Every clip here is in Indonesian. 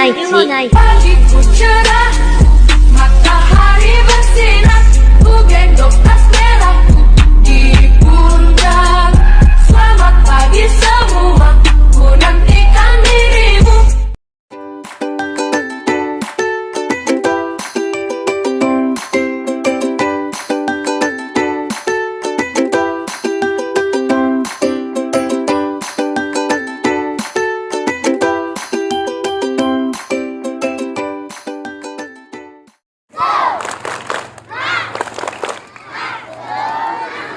naik. Pagiku cerah, matahari bersinar, ku gendong tas merahku di pundak. Selamat pagi semua, ku nantikan dirimu.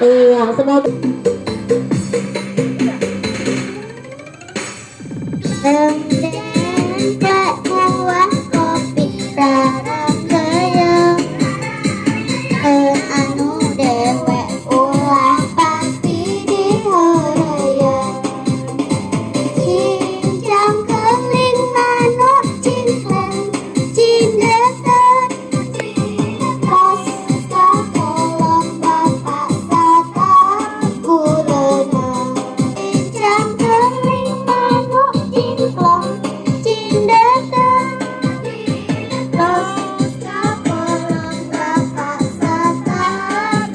Iya, semoga Tembak buah kopi sarang saya anu dewek ulah pasti dihoraya cincang keling manuk cincang cindetan pas kakolong bapak sata gulana cincang keling manuk cincang cindetan pas kakolong bapak sata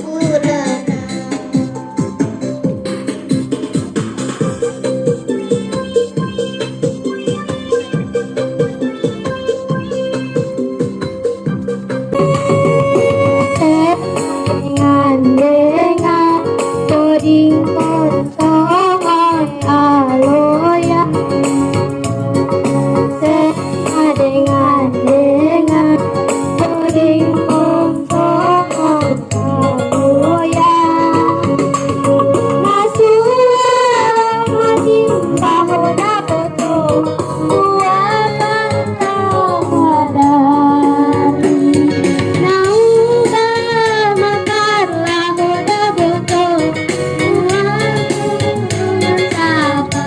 gulana. Dengan coding potongan aloya dengan coding potongan aloya masuk bahona foto buat dari nangka makarlah hoda boto sapa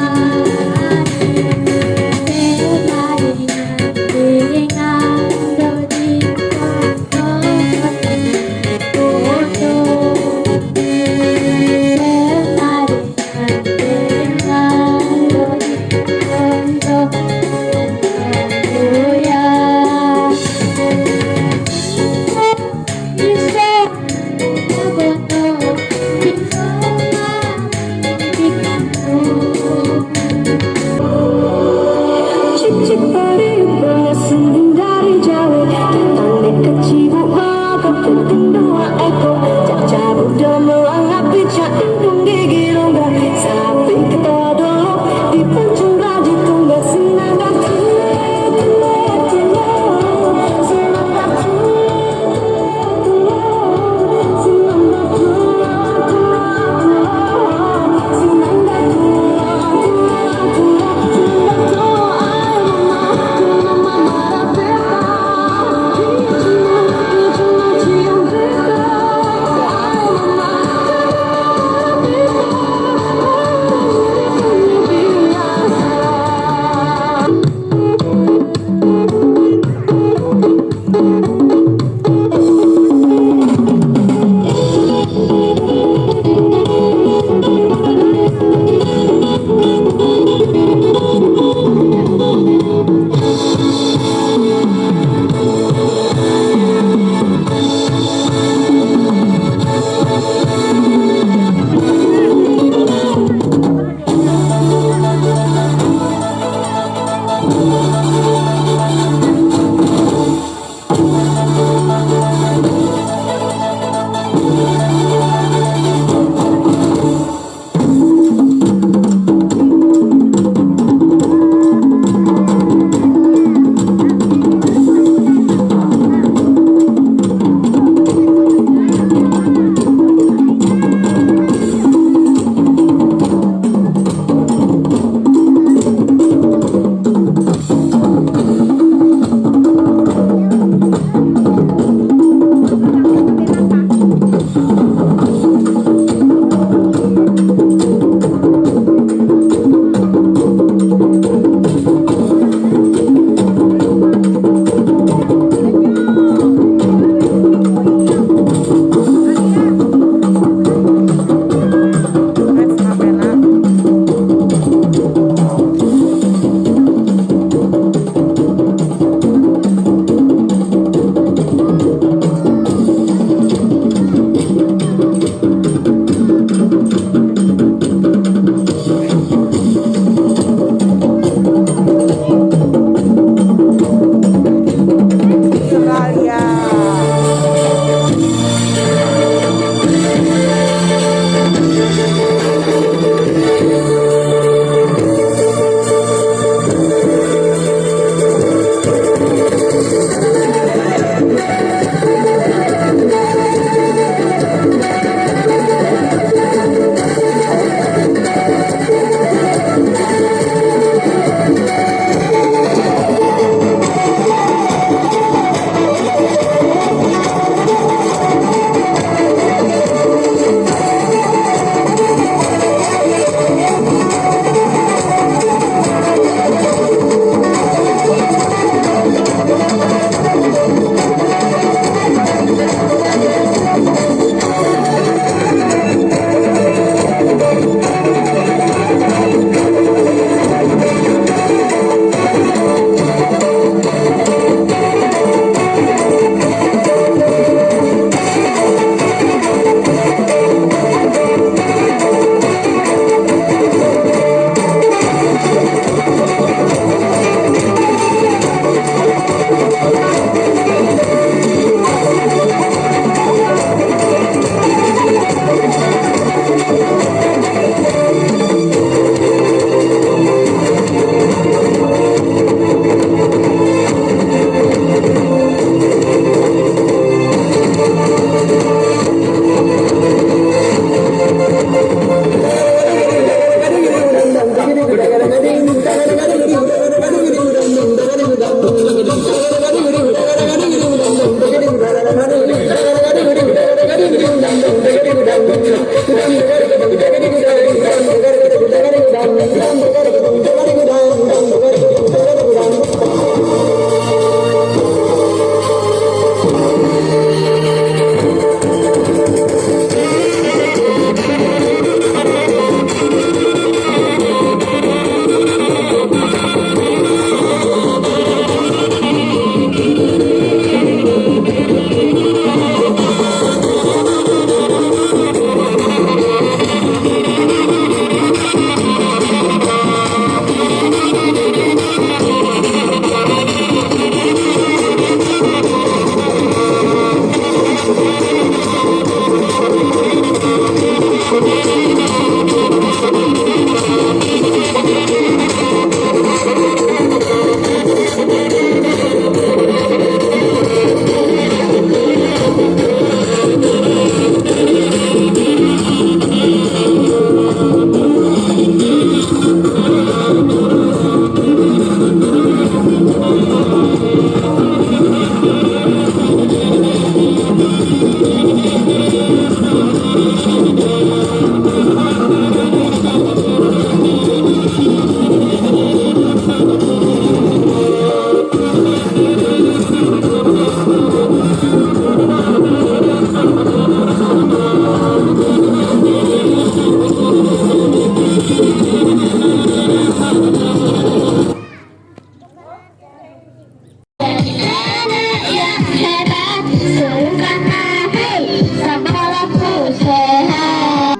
Hebat, semangat, hei, sekolahku sehat.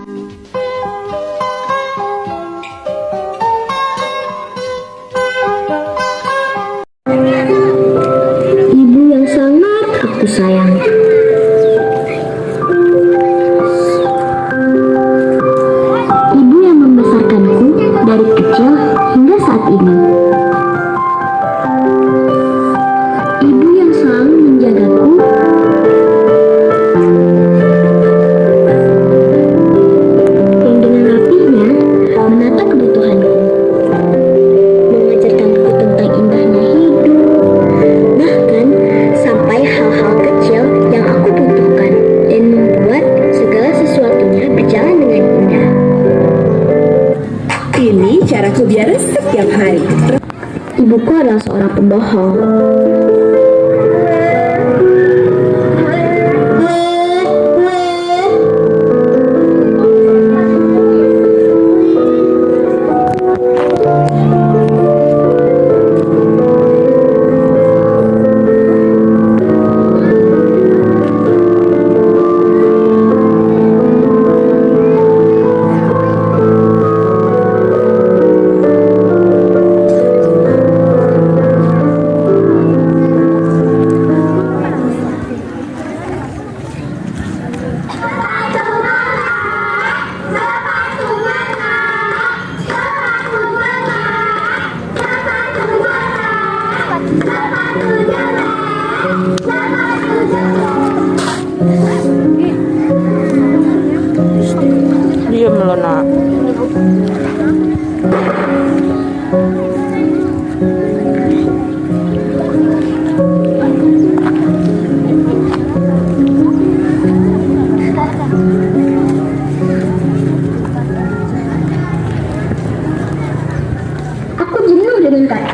Ibu yang sangat aku sayang. Ibu yang membesarkanku dari kecil hingga saat ini. Ibu yang selalu menjagaku. Yang dengan rapihnya menata kebutuhanku. Mengajarkanku tentang indahnya hidup. Bahkan sampai hal-hal kecil yang aku butuhkan. Dan membuat segala sesuatunya berjalan dengan indah. Ini caraku biar setiap hari. Ibuku adalah seorang pembohong. Diam lo nak. Aku jenuh dengan kata.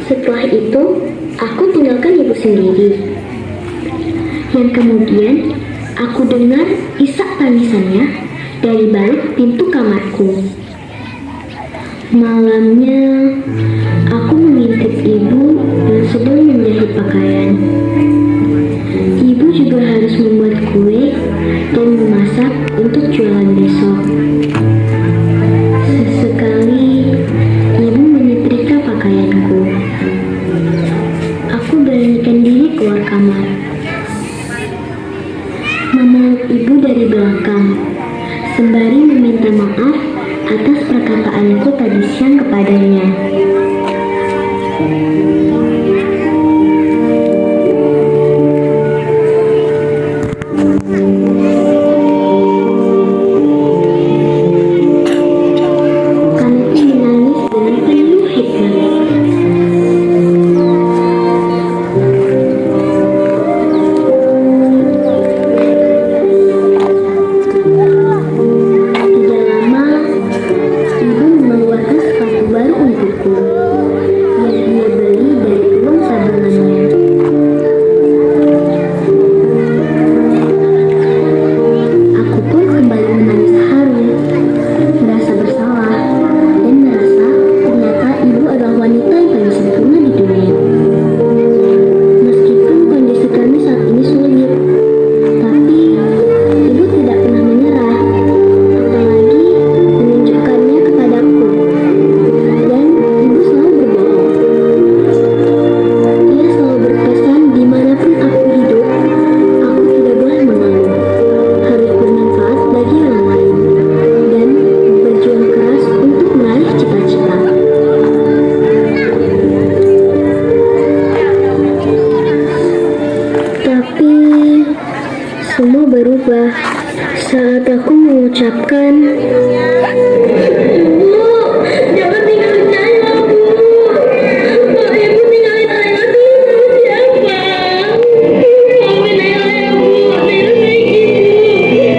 Setelah itu, aku tinggalkan ibu sendiri. Dan kemudian, aku dengar isak tangisannya dari balik pintu kamarku. Malamnya, aku mengintip ibu yang sedang menjahit pakaian. Ibu juga harus membuat kue dan memasak untuk jualan besok. Sesekali, ibu menyetrika pakaianku. Aku beranikan diri keluar kamar. Memeluk ibu dari belakang, sembari meminta maaf atas perkataanku tadi siang kepadanya. Kami menangis dengan penuh hikmat. Tidak lama, ibu mengeluarkan sepatu baru untukku yang dia beli dari uang tabungannya. Aku pun kembali menangis haru, merasa bersalah, dan merasa ternyata ibu adalah wanita yang paling sempurna di dunia. Meskipun kondisi kami saat ini sulit, tapi ibu tidak pernah menyerah, apalagi menunjukkannya kepadaku. Dan ibu selalu berbohong. Ia selalu berpesan dimanapun aku hidup, aku tidak boleh mengeluh, harus bermanfaat bagi orang lain, dan berjuang keras untuk meraih cita-cita. Tapi semua berubah saat aku mengucapkan, "Bu, jangan tinggalin saya, Bu. Kalau Ibu tinggalin saya, terus siapa? Maafin saya, Bu. Saya kayak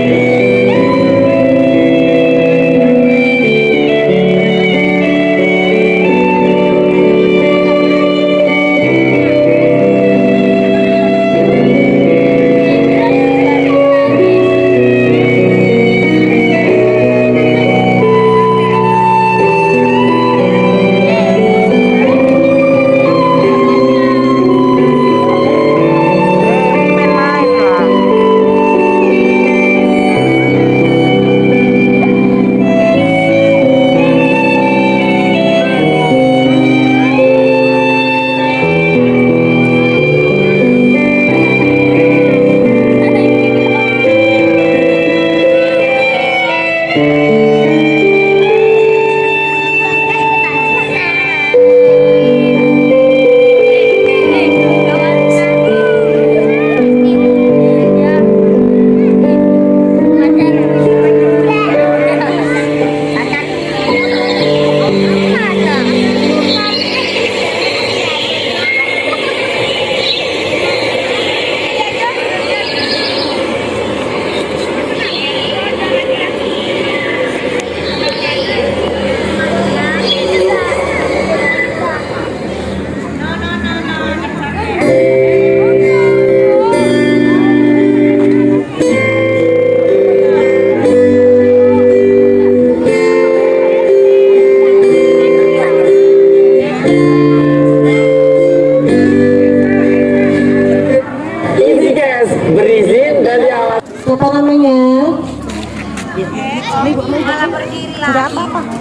Main lah. Siapa namanya?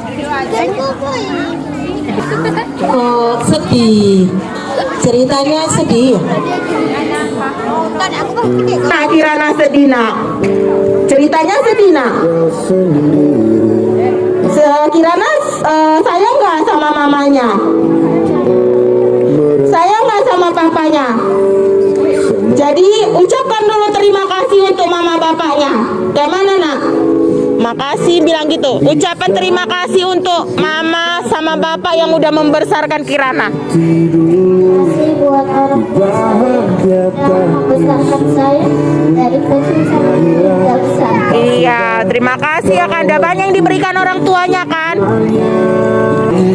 Kok sedih? Ceritanya sedih. Nah, Kirana sedih nak. Ceritanya sedih nak. Kirana sayang nggak sama mamanya? Sayang nggak sama papanya? Jadi ucapkan dulu terima kasih untuk mama bapaknya. Kayak mana nak? Makasih, bilang gitu. Ucapan terima kasih untuk mama sama bapak yang udah membesarkan Kirana. kasih buat orang tua yang membesarkan saya dari kecil sampai tidak besar. Iya, terima kasih ya kan. Ada banyak yang diberikan orang tuanya kan.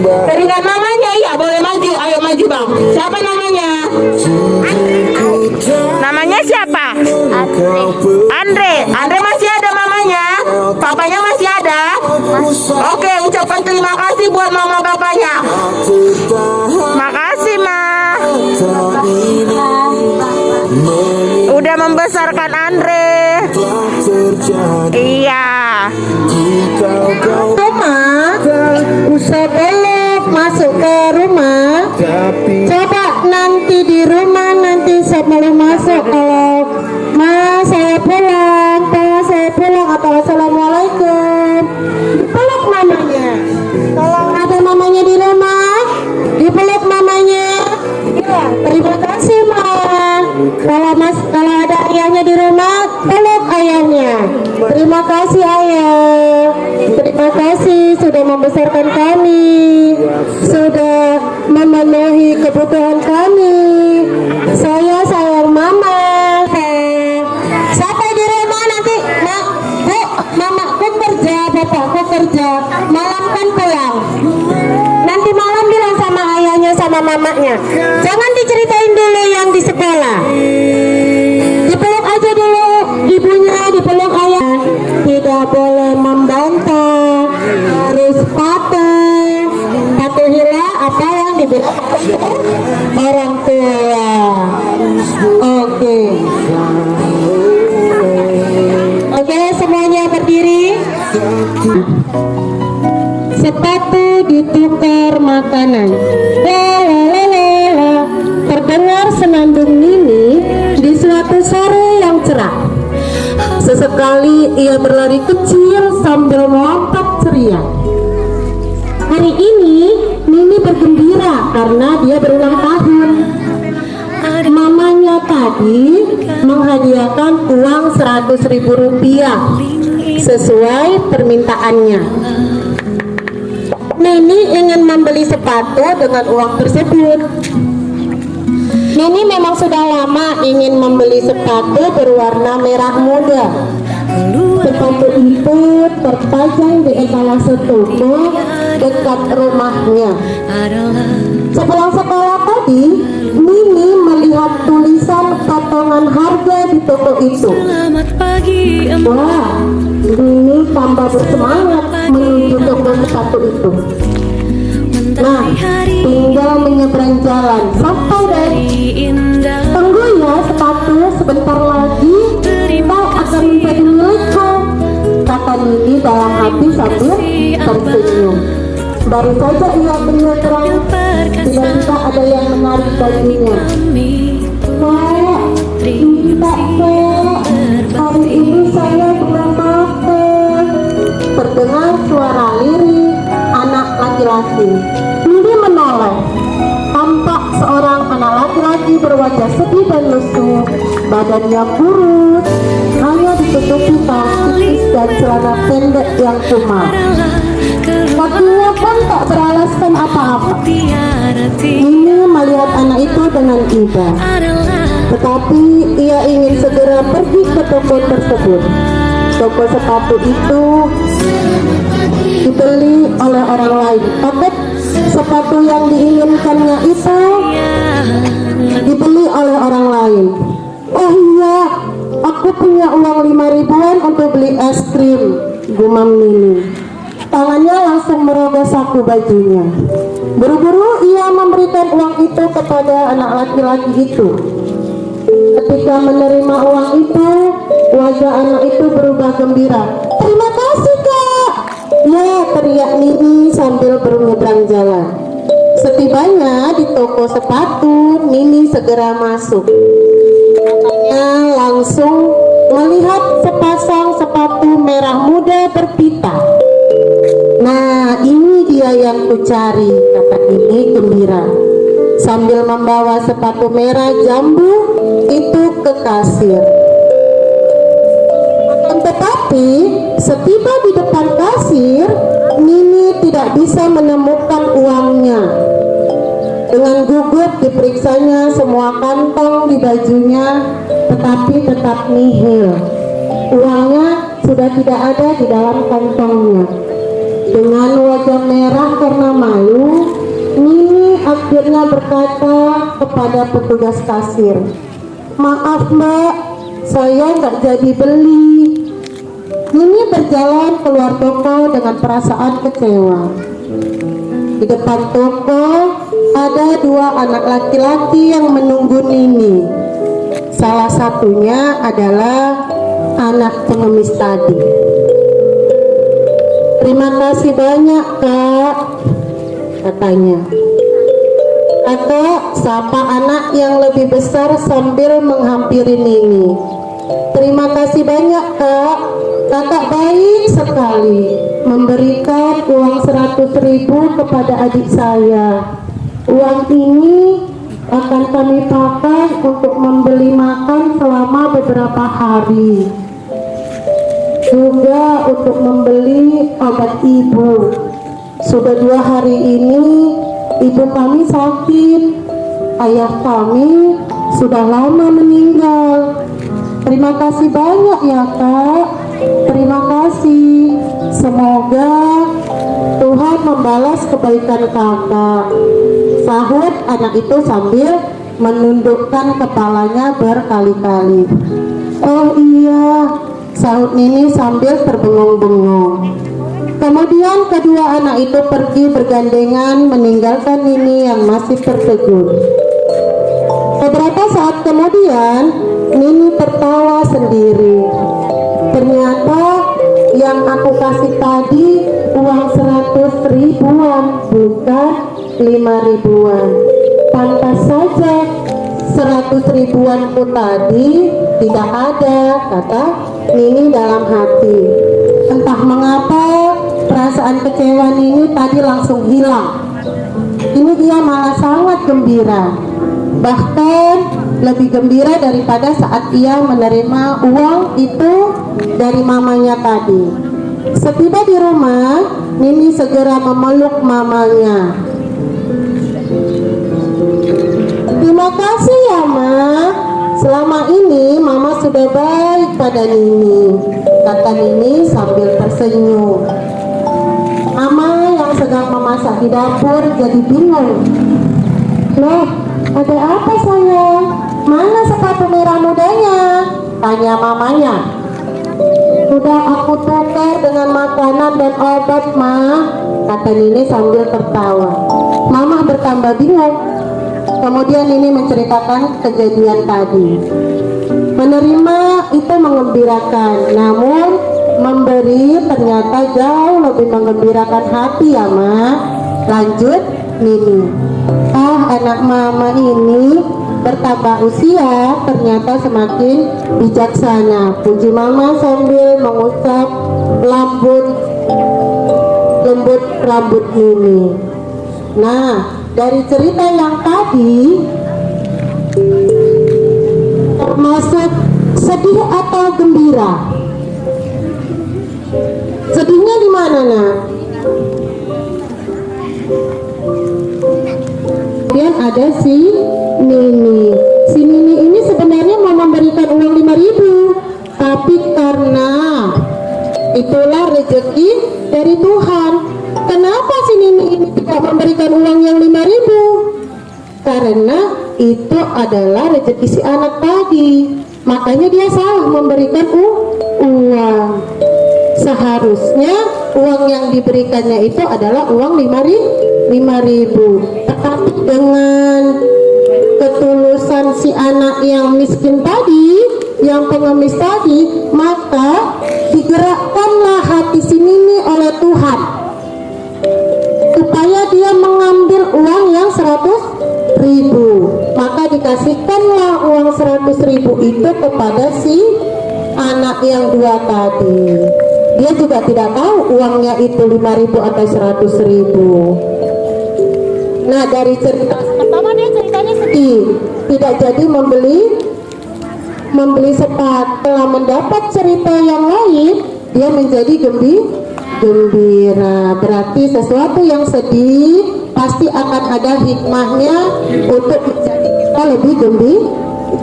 Berikan mamanya ya. nggak boleh maju? Ayo maju bang. Siapa namanya? Namanya siapa? Andre. Andre masih ada mamanya? Papanya masih ada? Oke, ucapan terima kasih buat mama bapaknya. Makasih, Ma. Udah membesarkan Andre. Iya. Rumah, usah belok masuk ke rumah. Coba nanti di rumah nanti sebelum masuk kalau Ma saya pulang, Pa saya pulang atau assalamualaikum. Peluk mamanya. Kalau ada mamanya di rumah, dipeluk mamanya. Iya, terima kasih Ma. Kalau ada ayahnya di rumah, peluk ayahnya. Terima kasih ayah. Terima kasih sudah membesarkan kami, sudah memenuhi kebutuhan kami. Saya sayang mama. Sampai di rumah nanti, mamaku kerja, bapakku kerja, malam kan pulang. Nanti malam bilang sama ayahnya sama mamanya, jangan diceritain dulu yang di sekolah. Dipeluk aja dulu ibunya, dipeluk ayah. Tidak boleh membantah, harus patuhilah apa yang dibilang orang tua. Oke, semuanya berdiri. Sepatu ditukar makanan. Lalalala. Terdengar senandung Nini di suatu sore yang cerah. Sesekali ia berlari kecil sambil melompat ceria. Hari ini Nini bergembira karena dia berulang tahun. Mamanya tadi menghadiahkan uang 100.000 rupiah sesuai permintaannya. Nini ingin membeli sepatu dengan uang tersebut. Nini memang sudah lama ingin membeli sepatu berwarna merah muda. Sepatu itu terpajang di etalase toko dekat rumahnya. Sepulang sekolah tadi, Nini melihat tulisan potongan harga di toko itu. Wah, Nini tambah bersemangat menuju toko sepatu itu. Nah, tinggal menyeberang jalan sampai deh. Tunggu ya sepatu, sebentar lagi kau akan menjadi milikku, kata Nini dalam hati sambil tersenyum. Baru saja ia menyeberang, tiba-tiba ada yang menarik bajunya. Kak, minta Kak, hari ini saya belum makan. Terdengar suara lirih anak laki-laki. Nini menoleh. Tampak seorang anak laki-laki berwajah sedih dan lesu, badannya kurus, hanya ditutupi kaos tipis dan celana pendek yang kumal. Kakinya pun tak beralaskan apa-apa. Nini melihat anak itu dengan iba, tetapi ia ingin segera pergi ke toko tersebut. Toko sepatu itu dibeli oleh orang lain. Tapi sepatu yang diinginkannya itu dibeli oleh orang lain. Oh iya, aku punya uang 5.000-an untuk beli es krim, gumam Nini. Tangannya langsung merogoh saku bajunya. Buru-buru ia memberikan uang itu kepada anak laki-laki itu. Ketika menerima uang itu, wajah anak itu berubah gembira. Terima kasih Kak, ya, teriak Nini sambil menyeberang jalan. Setibanya di toko sepatu, Nini segera masuk. Matanya langsung melihat sepasang sepatu merah muda berpita. Nah, ini dia yang kucari, kata Nini gembira sambil membawa sepatu merah jambu itu ke kasir. Tetapi setiba di depan kasir, Nini tidak bisa menemukan uangnya. Dengan gugup diperiksanya semua kantong di bajunya, tetapi tetap nihil. Uangnya sudah tidak ada di dalam kantongnya. Dengan wajah merah karena malu, Nini akhirnya berkata kepada petugas kasir, "Maaf mbak, saya nggak jadi beli." Nini berjalan keluar toko dengan perasaan kecewa. Di depan toko ada dua anak laki-laki yang menunggu Nini. Salah satunya adalah anak pengemis tadi. "Terima kasih banyak kak," katanya. Kakak sapa anak yang lebih besar sambil menghampiri Nini. "Terima kasih banyak kak, kakak baik sekali memberikan uang 100.000 kepada adik saya. Uang ini akan kami pakai untuk membeli makan selama beberapa hari, juga untuk membeli obat ibu. Sudah 2 hari ini ibu kami sakit, ayah kami sudah lama meninggal. Terima kasih banyak ya kak, terima kasih. Semoga Tuhan membalas kebaikan kakak," sahut anak itu sambil menundukkan kepalanya berkali-kali. "Oh iya," sahut Nini sambil terbengong-bengong. Kemudian kedua anak itu pergi bergandengan meninggalkan Nini yang masih tertegun. Beberapa saat kemudian Nini tertawa sendiri. Ternyata yang aku kasih tadi uang 100 ribuan, bukan 5 ribuan. Pantas saja 100 ribuanku tadi tidak ada, kata Nini dalam hati. Entah mengapa perasaan kecewa Nini tadi langsung hilang. Ini dia malah sangat gembira, bahkan lebih gembira daripada saat ia menerima uang itu dari mamanya tadi. Setiba di rumah, Nini segera memeluk mamanya. "Terima kasih ya Ma, selama ini Mama sudah baik pada Nini," kata Nini sambil tersenyum. Mama yang sedang memasak di dapur jadi bingung. "Loh, ada apa sayang? Mana sepatu merah mudanya?" tanya mamanya. "Sudah aku tukar dengan makanan dan obat Ma," kata Nini sambil tertawa. Mama bertambah bingung. Kemudian Nini menceritakan kejadian tadi. Menerima itu mengembirakan, namun memberi ternyata jauh lebih menggembirakan hati ya Ma, lanjut Nini. Anak mama ini bertambah usia ternyata semakin bijaksana, puji mama sambil mengusap lembut rambut Nini. Nah, dari cerita yang tadi termasuk sedih atau gembira? Sedihnya di mana nak? Kemudian ada si Nini. Si Nini ini sebenarnya mau memberikan uang 5.000, tapi karena itulah rezeki dari Tuhan. Kenapa si Nini ini tidak memberikan uang yang 5.000? Karena itu adalah rezeki si anak tadi. Makanya dia salah memberikan uang. Seharusnya uang yang diberikannya itu adalah uang 5.000. Tetapi dengan ketulusan si anak yang miskin tadi, yang pengemis tadi, maka digerakkanlah hati si Nini oleh Tuhan supaya dia mengambil uang yang 100.000. Maka dikasihkanlah uang 100.000 itu kepada si anak yang dua tadi. Dia juga tidak tahu uangnya itu 5.000 atau 100.000. Nah, dari cerita pertama dia ceritanya sedih, tidak jadi membeli sepatu. Setelah mendapat cerita yang lain, dia menjadi gembira. Berarti sesuatu yang sedih pasti akan ada hikmahnya untuk menjadi kita lebih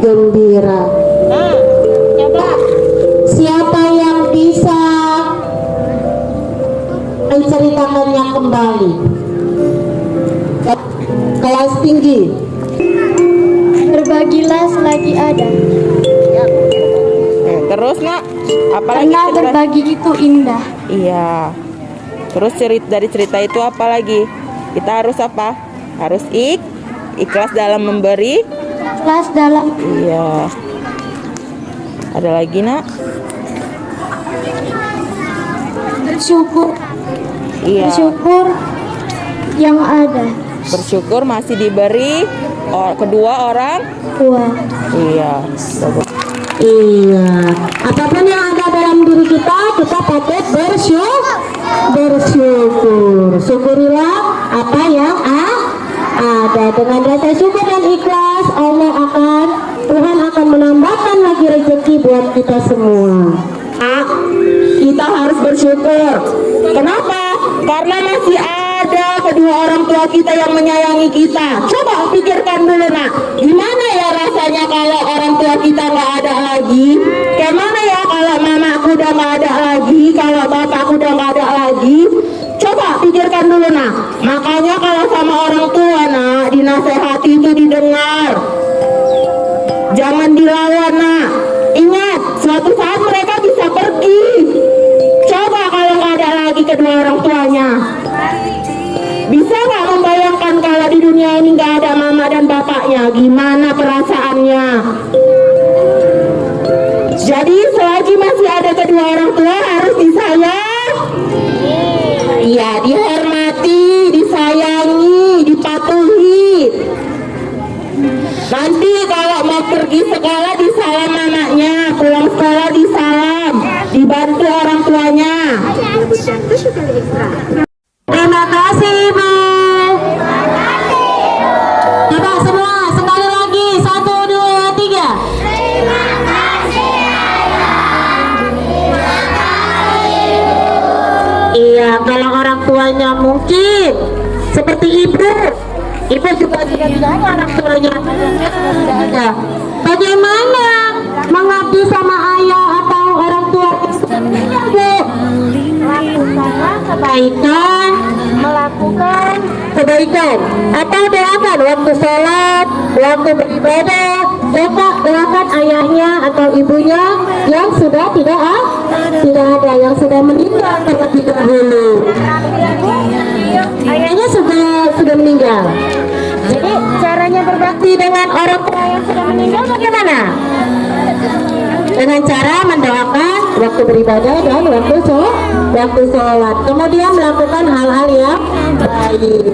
gembira. Nah, coba siapa yang bisa menceritakannya kembali? kelas tinggi. Berbagilah selagi ada. Terus nak, apalagi Karena cerita? berbagi itu indah. Iya. Terus dari cerita itu apa lagi? Kita harus apa? Harus ikhlas dalam memberi. Kelas dalam Iya. Ada lagi nak? bersyukur. Iya. Bersyukur yang ada. Bersyukur masih diberi kedua orang. Tua. Iya. Iya, apapun yang ada dalam diri kita patut bersyukur. Syukurilah apa yang ada. Dengan rasa syukur dan ikhlas, Tuhan akan menambahkan lagi rezeki buat kita semua. Kita harus bersyukur. Kenapa? Karena masih ada kedua orang tua kita yang menyayangi kita. Coba pikirkan dulu nak, gimana ya rasanya kalau orang tua kita nggak ada lagi? Gimana ya kalau mamaku udah nggak ada lagi, kalau bapakku udah nggak ada lagi? Coba pikirkan dulu nak. Makanya kalau sama orang tua nak, dinasehati itu didengar. Jangan dilawan nak. Ingat, suatu saat mereka bisa pergi. Coba kalau nggak ada lagi kedua orang tuanya. Bisa nggak membayangkan kalau di dunia ini nggak ada mama dan bapaknya? Gimana perasaannya? Jadi selagi masih ada kedua orang tua harus disayang. Iya, dihormati, disayangi, dipatuhi. Nanti kalau mau pergi sekolah disalam mamanya, pulang sekolah disalam, dibantu orang tuanya. Terima kasih Ibu. Coba semua sekali lagi, 1, 2, 3. Iya, kalau orang tuanya mungkin seperti ibu juga tidak ada orang tuanya. Tidak. Bagaimana mengabdi sama ayah atau orang tua? Bu, lakukanlah kebaikan, melakukan kebaikan, atau doakan waktu sholat, waktu beribadah, doakan ayahnya atau ibunya yang sudah tidak ada, yang sudah meninggal terlebih dahulu. Ayahnya sudah meninggal. Jadi caranya berbakti dengan orang tua yang sudah meninggal bagaimana? Dengan cara mendoakan waktu beribadah dan waktu sholat. Kemudian melakukan hal-hal yang baik.